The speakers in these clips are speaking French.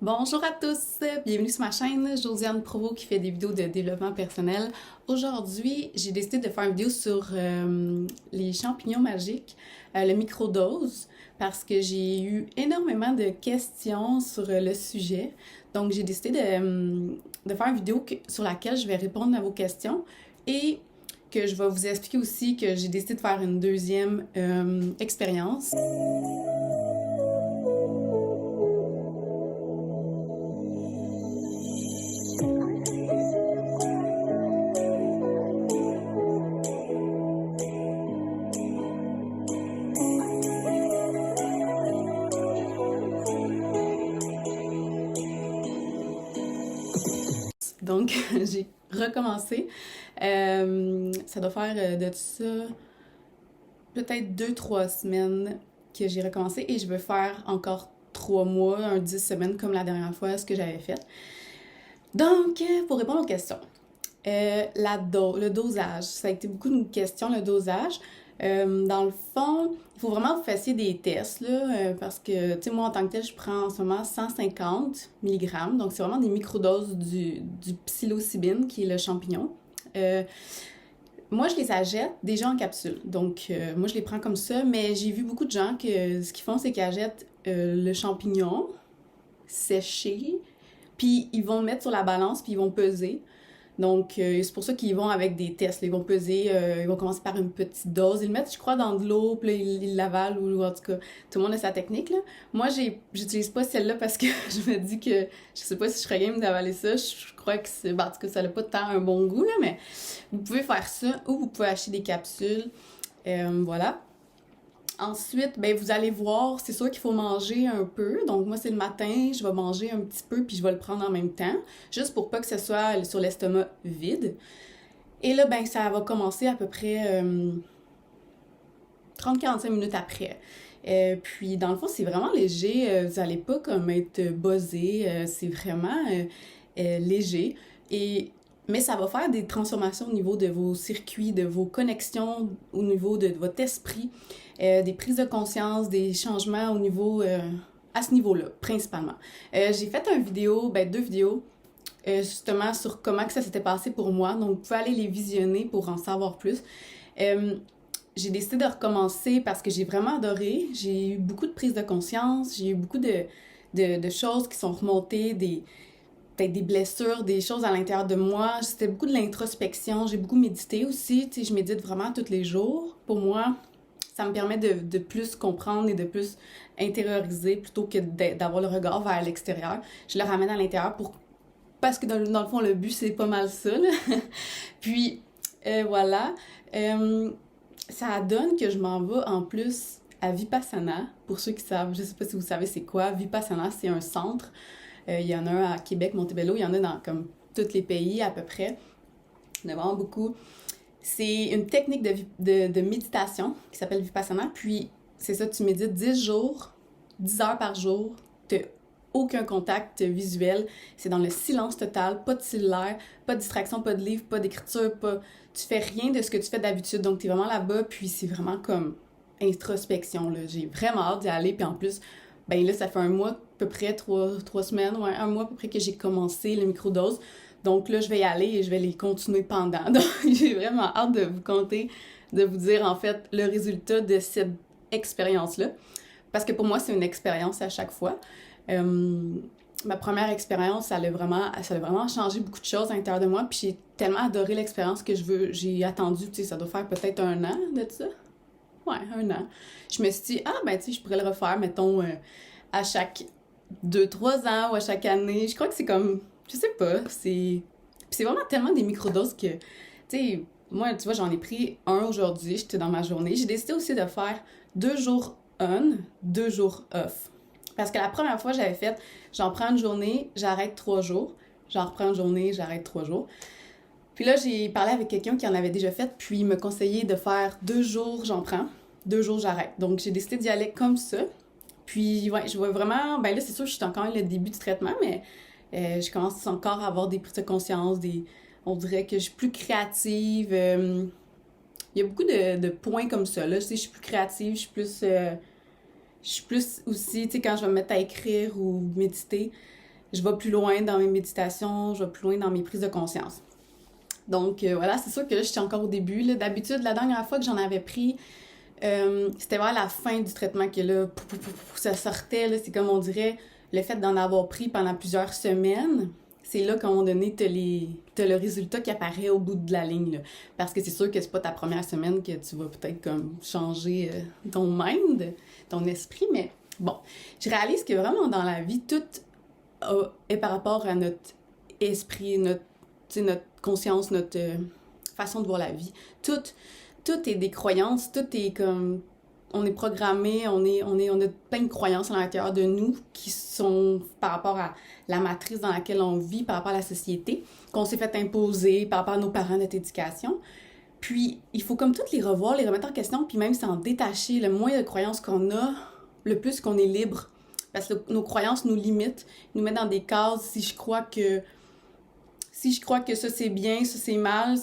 Bonjour à tous, bienvenue sur ma chaîne, Josiane Provo qui fait des vidéos de développement personnel. Aujourd'hui, j'ai décidé de faire une vidéo sur les champignons magiques, le microdose, parce que j'ai eu énormément de questions sur le sujet. Donc, j'ai décidé de faire une vidéo sur laquelle je vais répondre à vos questions et que je vais vous expliquer aussi que j'ai décidé de faire une deuxième expérience. Donc, j'ai recommencé. Ça doit faire de ça peut-être 2-3 semaines que j'ai recommencé et je veux faire encore 3 mois, 10 semaines comme la dernière fois, ce que j'avais fait. Donc, pour répondre aux questions, le dosage, ça a été beaucoup de questions, le dosage. Dans le fond, il faut vraiment que vous fassiez des tests, là, parce que, tu sais, moi, en tant que tel, je prends en ce moment 150 mg, donc c'est vraiment des microdoses du psilocybine, qui est le champignon. Moi, je les achète déjà en capsule, donc moi, je les prends comme ça, mais j'ai vu beaucoup de gens que ce qu'ils font, c'est qu'ils achètent le champignon séché, puis ils vont le mettre sur la balance, puis ils vont peser. Donc, c'est pour ça qu'ils vont avec des tests. Là. Ils vont peser, ils vont commencer par une petite dose. Ils le mettent, je crois, dans de l'eau, puis là, ils l'avalent, ou en tout cas, tout le monde a sa technique, là. Moi, j'utilise pas celle-là parce que je me dis que je sais pas si je serais game d'avaler ça. Je crois que c'est, en tout cas, ça n'a pas tant un bon goût, là, mais vous pouvez faire ça, ou vous pouvez acheter des capsules. Voilà. Ensuite, ben vous allez voir, c'est sûr qu'il faut manger un peu. Donc moi, c'est le matin, je vais manger un petit peu puis je vais le prendre en même temps, juste pour pas que ce soit sur l'estomac vide. Et là, ben ça va commencer à peu près 30-45 minutes après. Puis dans le fond, c'est vraiment léger. Vous allez pas comme être buzzé. C'est vraiment léger. Et mais ça va faire des transformations au niveau de vos circuits, de vos connexions, au niveau de votre esprit, des prises de conscience, des changements au niveau à ce niveau-là, principalement. J'ai fait une vidéo, ben 2 vidéos, justement sur comment que ça s'était passé pour moi. Donc, vous pouvez aller les visionner pour en savoir plus. J'ai décidé de recommencer parce que j'ai vraiment adoré. J'ai eu beaucoup de prises de conscience, j'ai eu beaucoup de choses qui sont remontées, peut-être des blessures, des choses à l'intérieur de moi. C'était beaucoup de l'introspection. J'ai beaucoup médité aussi. Tu sais, je médite vraiment tous les jours. Pour moi, ça me permet de plus comprendre et de plus intérioriser plutôt que d'avoir le regard vers l'extérieur. Je le ramène à l'intérieur parce que dans le fond, le but, c'est pas mal ça, là. Puis, voilà. Euh, Ça donne que je m'en vais en plus à Vipassana. Pour ceux qui savent, je sais pas si vous savez c'est quoi. Vipassana, c'est un centre. Il y en a un à Québec, Montebello. Il y en a dans comme tous les pays à peu près. Il y en a vraiment beaucoup. C'est une technique de méditation qui s'appelle Vipassana. Puis, c'est ça, tu médites 10 jours, 10 heures par jour. Tu aucun contact visuel. C'est dans le silence total, pas de cellulaire, pas de distraction, pas de livre, pas d'écriture, pas... Tu fais rien de ce que tu fais d'habitude. Donc, t'es vraiment là-bas, puis c'est vraiment comme introspection, là. J'ai vraiment hâte d'y aller, puis en plus, ben là, ça fait un mois, à peu près, 3 semaines, ouais, un mois à peu près que j'ai commencé le microdose. Donc là, je vais y aller et je vais les continuer pendant. Donc, j'ai vraiment hâte de vous compter, de vous dire, en fait, le résultat de cette expérience-là. Parce que pour moi, c'est une expérience à chaque fois. Euh, Ma première expérience, ça a vraiment changé beaucoup de choses à l'intérieur de moi. Puis j'ai tellement adoré l'expérience que j'ai attendu, tu sais, ça doit faire peut-être un an de ça. Ouais, un an. Je me suis dit, ah, ben, tu sais, je pourrais le refaire, mettons, à chaque 2-3 ans ou à chaque année. Je crois que c'est comme, je sais pas, c'est vraiment tellement des microdoses que, tu sais, moi, tu vois, j'en ai pris un aujourd'hui, j'étais dans ma journée. J'ai décidé aussi de faire 2 jours on, 2 jours off. Parce que la première fois, j'avais fait, j'en prends une journée, j'arrête 3 jours. J'en reprends une journée, j'arrête 3 jours. Puis là, j'ai parlé avec quelqu'un qui en avait déjà fait, puis il me conseillait de faire 2 jours, j'en prends, 2 jours, j'arrête. Donc, j'ai décidé d'y aller comme ça. Puis, ouais, je vois vraiment, ben là, c'est sûr, je suis encore le début du traitement, mais je commence encore à avoir des prises de conscience, on dirait que je suis plus créative. Il y a beaucoup de points comme ça, là. Je sais, je suis plus créative, je suis plus aussi, tu sais, quand je vais me mettre à écrire ou méditer, je vais plus loin dans mes méditations, je vais plus loin dans mes prises de conscience. Donc voilà, c'est sûr que là, je suis encore au début. Là. D'habitude, la dernière fois que j'en avais pris, c'était vers la fin du traitement que là, ça sortait. Là, c'est comme on dirait, le fait d'en avoir pris pendant plusieurs semaines, c'est là qu'à un moment donné, t'as le résultat qui apparaît au bout de la ligne. Là. Parce que c'est sûr que c'est pas ta première semaine que tu vas peut-être comme changer ton mind, ton esprit, mais bon. Je réalise que vraiment dans la vie, tout est par rapport à notre esprit, notre conscience, notre façon de voir la vie. Tout est des croyances, tout est comme on est programmé, on a plein de croyances à l'intérieur de nous qui sont par rapport à la matrice dans laquelle on vit, par rapport à la société, qu'on s'est fait imposer, par rapport à nos parents, notre éducation. Puis, il faut comme toutes les revoir, les remettre en question, puis même s'en détacher. Le moins de croyances qu'on a, le plus qu'on est libre. Parce que nos croyances nous limitent, nous mettent dans des cases. Si je crois que ça c'est bien, ça c'est mal,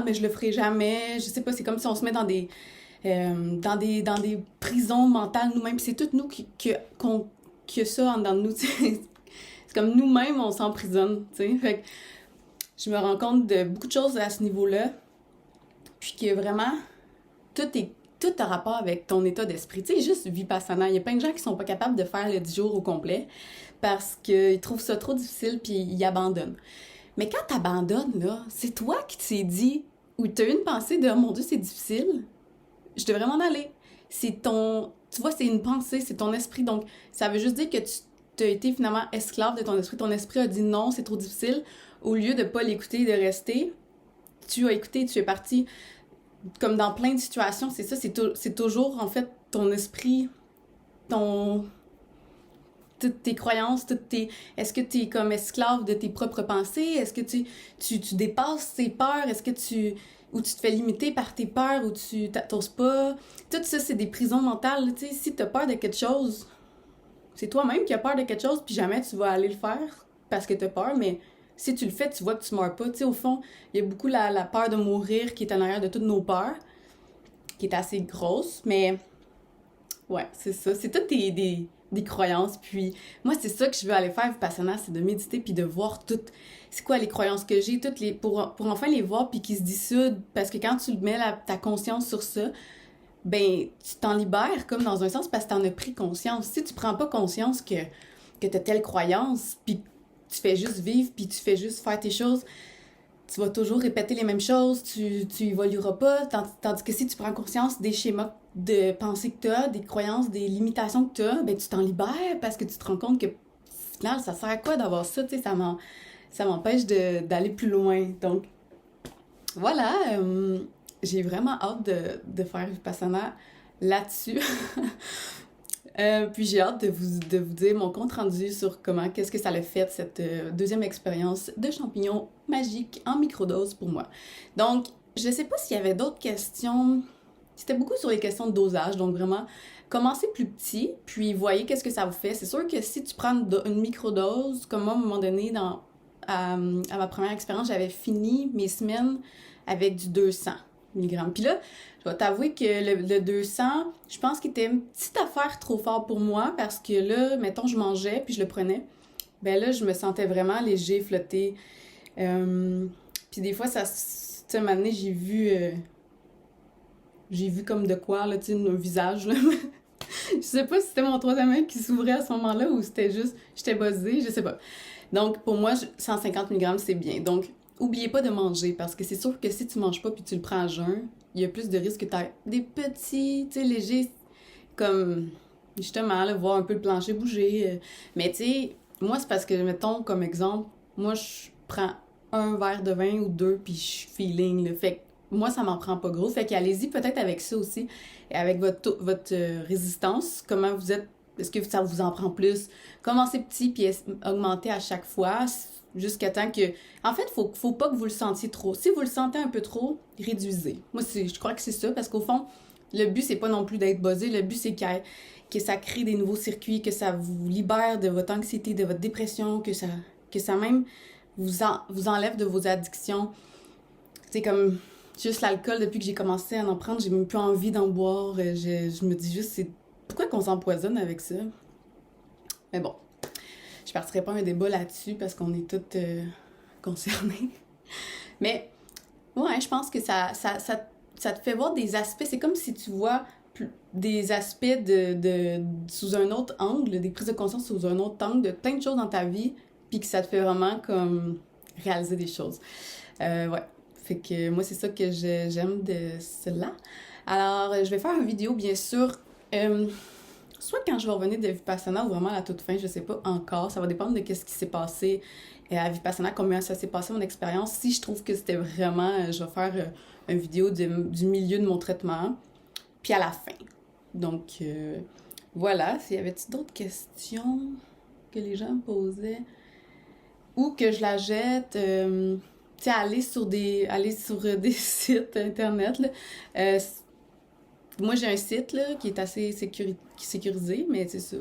mais je le ferai jamais. Je sais pas, c'est comme si on se met dans des prisons mentales nous-mêmes. Puis c'est tout nous qui a ça en dedans de nous. C'est comme nous-mêmes, on s'emprisonne. Fait que je me rends compte de beaucoup de choses à ce niveau-là. Puis que vraiment, tout a rapport avec ton état d'esprit. Tu sais, juste Vipassana. Il y a plein de gens qui sont pas capables de faire le 10 jours au complet parce qu'ils trouvent ça trop difficile puis ils abandonnent. Mais quand t'abandonnes, là, c'est toi qui t'es dit, ou t'as eu une pensée de « Oh mon Dieu, c'est difficile, je devrais m'en aller ». Tu vois, c'est une pensée, c'est ton esprit. Donc, ça veut juste dire que tu as été finalement esclave de ton esprit. Ton esprit a dit « Non, c'est trop difficile ». Au lieu de pas l'écouter et de rester, tu as écouté, tu es parti. Comme dans plein de situations, c'est ça, c'est toujours, en fait, ton esprit, toutes tes croyances, est-ce que tu es comme esclave de tes propres pensées? Est-ce que tu dépasses tes peurs? Ou tu te fais limiter par tes peurs, ou tu t'oses pas? Tout ça, c'est des prisons mentales, tu sais. Si t'as peur de quelque chose, c'est toi-même qui as peur de quelque chose, puis jamais tu vas aller le faire parce que t'as peur, mais si tu le fais, tu vois que tu meurs pas. Tu sais, au fond, il y a beaucoup la peur de mourir qui est en arrière de toutes nos peurs, qui est assez grosse, mais ouais, c'est ça. C'est toutes des croyances. Puis moi, c'est ça que je veux aller faire Vipassana, c'est de méditer puis de voir toutes. C'est quoi les croyances que j'ai, pour enfin les voir puis qu'ils se dissoudent. Parce que quand tu mets ta conscience sur ça, ben, tu t'en libères comme dans un sens parce que t'en as pris conscience. Si tu prends pas conscience que t'as telle croyance, puis tu fais juste vivre, puis tu fais juste faire tes choses, tu vas toujours répéter les mêmes choses, tu évolueras pas, tandis que si tu prends conscience des schémas de pensée que tu as, des croyances, des limitations que tu as, ben tu t'en libères parce que tu te rends compte que, au final, ça sert à quoi d'avoir ça, tu sais, ça m'empêche d'aller plus loin. Donc, voilà, j'ai vraiment hâte de faire Vipassana là-dessus. Puis j'ai hâte de vous dire mon compte rendu sur qu'est-ce que ça a fait, cette deuxième expérience de champignons magiques en microdose pour moi. Donc, je sais pas s'il y avait d'autres questions. C'était beaucoup sur les questions de dosage, donc vraiment, commencez plus petit, puis voyez qu'est-ce que ça vous fait. C'est sûr que si tu prends une microdose, comme moi, à un moment donné, à ma première expérience, j'avais fini mes semaines avec du 200 mg. Puis là, je vais t'avouer que le 200, je pense qu'il était une petite affaire trop fort pour moi parce que là, mettons, je mangeais puis je le prenais. Ben là, je me sentais vraiment léger, flotté. Puis des fois, tu sais, à un moment donné, j'ai vu comme de quoi, là, tu sais, un visage, là. Je sais pas si c'était mon troisième œil qui s'ouvrait à ce moment-là ou c'était juste, j'étais buzzée, je sais pas. Donc, pour moi, 150 mg, c'est bien. Donc, oubliez pas de manger parce que c'est sûr que si tu manges pas puis tu le prends à jeun, il y a plus de risques que tu aies des petits, tu sais, légers, comme, justement, là, voir un peu le plancher bouger. Mais tu sais, moi, c'est parce que, mettons, comme exemple, moi, je prends un verre de vin ou deux puis je suis feeling, là. Fait que moi, ça m'en prend pas gros. Fait qu'allez-y peut-être avec ça aussi, et avec votre résistance, comment vous êtes, est-ce que ça vous en prend plus? Commencez petit puis augmentez à chaque fois jusqu'à temps que... En fait, faut pas que vous le sentiez trop. Si vous le sentez un peu trop, réduisez. Moi, je crois que c'est ça, parce qu'au fond, le but, c'est pas non plus d'être buzzé. Le but, c'est que ça crée des nouveaux circuits, que ça vous libère de votre anxiété, de votre dépression, que ça même vous enlève de vos addictions. C'est comme juste l'alcool, depuis que j'ai commencé à en prendre, j'ai même plus envie d'en boire. Je me dis juste, pourquoi qu'on s'empoisonne avec ça? Mais bon, Je partirai pas un débat là-dessus parce qu'on est toutes concernés. Mais ouais, je pense que ça te fait voir des aspects. C'est comme si tu vois des aspects sous un autre angle, des prises de conscience sous un autre angle de plein de choses dans ta vie, puis que ça te fait vraiment comme réaliser des choses. Ouais. Fait que moi, c'est ça que j'aime de cela. Alors, je vais faire une vidéo, bien sûr, soit quand je vais revenir de Vipassana ou vraiment à la toute fin, je sais pas encore. Ça va dépendre de ce qui s'est passé à Vipassana, combien ça s'est passé mon expérience. Si je trouve que c'était vraiment, je vais faire une vidéo du milieu de mon traitement, puis à la fin. Donc, voilà. S'il y avait-il d'autres questions que les gens me posaient ou que je la jette, tu sais, aller sur des sites internet, là. Moi, j'ai un site là, qui est assez sécurisé, mais c'est ça.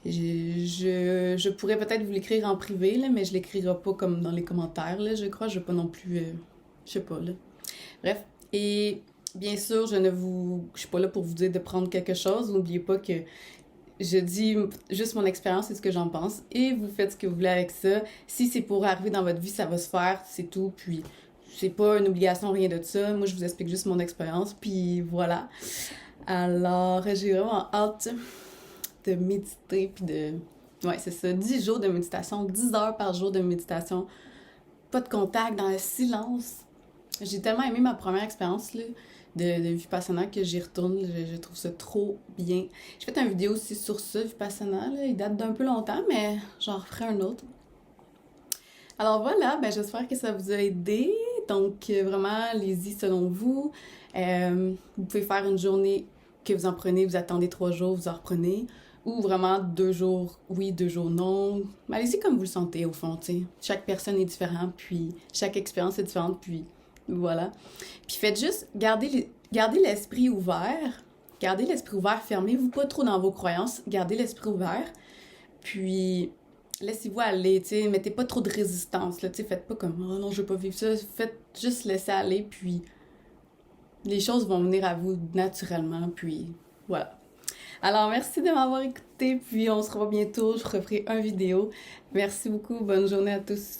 Je pourrais peut-être vous l'écrire en privé, là, mais je l'écrirai pas comme dans les commentaires, là, je crois. Je vais pas non plus... je sais pas, là. Bref. Et bien sûr, je suis pas là pour vous dire de prendre quelque chose. N'oubliez pas que je dis juste mon expérience et ce que j'en pense. Et vous faites ce que vous voulez avec ça. Si c'est pour arriver dans votre vie, ça va se faire, c'est tout. Puis c'est pas une obligation, rien de ça. Moi, je vous explique juste mon expérience. Puis voilà. Alors, j'ai vraiment hâte de méditer. Puis ouais, c'est ça. 10 jours de méditation. 10 heures par jour de méditation. Pas de contact, dans le silence. J'ai tellement aimé ma première expérience là, de Vipassana que j'y retourne. Je trouve ça trop bien. J'ai fait une vidéo aussi sur ça, Vipassana. Là. Il date d'un peu longtemps, mais j'en referai un autre. Alors voilà, ben j'espère que ça vous a aidé. Donc vraiment, allez-y selon vous. Vous pouvez faire une journée que vous en prenez, vous attendez 3 jours, vous en reprenez. Ou vraiment 2 jours oui, 2 jours non. Allez-y comme vous le sentez au fond, tu sais. Chaque personne est différente, puis chaque expérience est différente, puis voilà. Puis faites juste, gardez l'esprit ouvert. Gardez l'esprit ouvert, fermez-vous pas trop dans vos croyances. Gardez l'esprit ouvert. Puis laissez-vous aller, tu sais, mettez pas trop de résistance, là, tu sais, faites pas comme « Oh non, je veux pas vivre ça », faites juste laisser aller, puis les choses vont venir à vous naturellement, puis voilà. Alors, merci de m'avoir écouté, puis on se revoit bientôt, je referai une vidéo. Merci beaucoup, bonne journée à tous.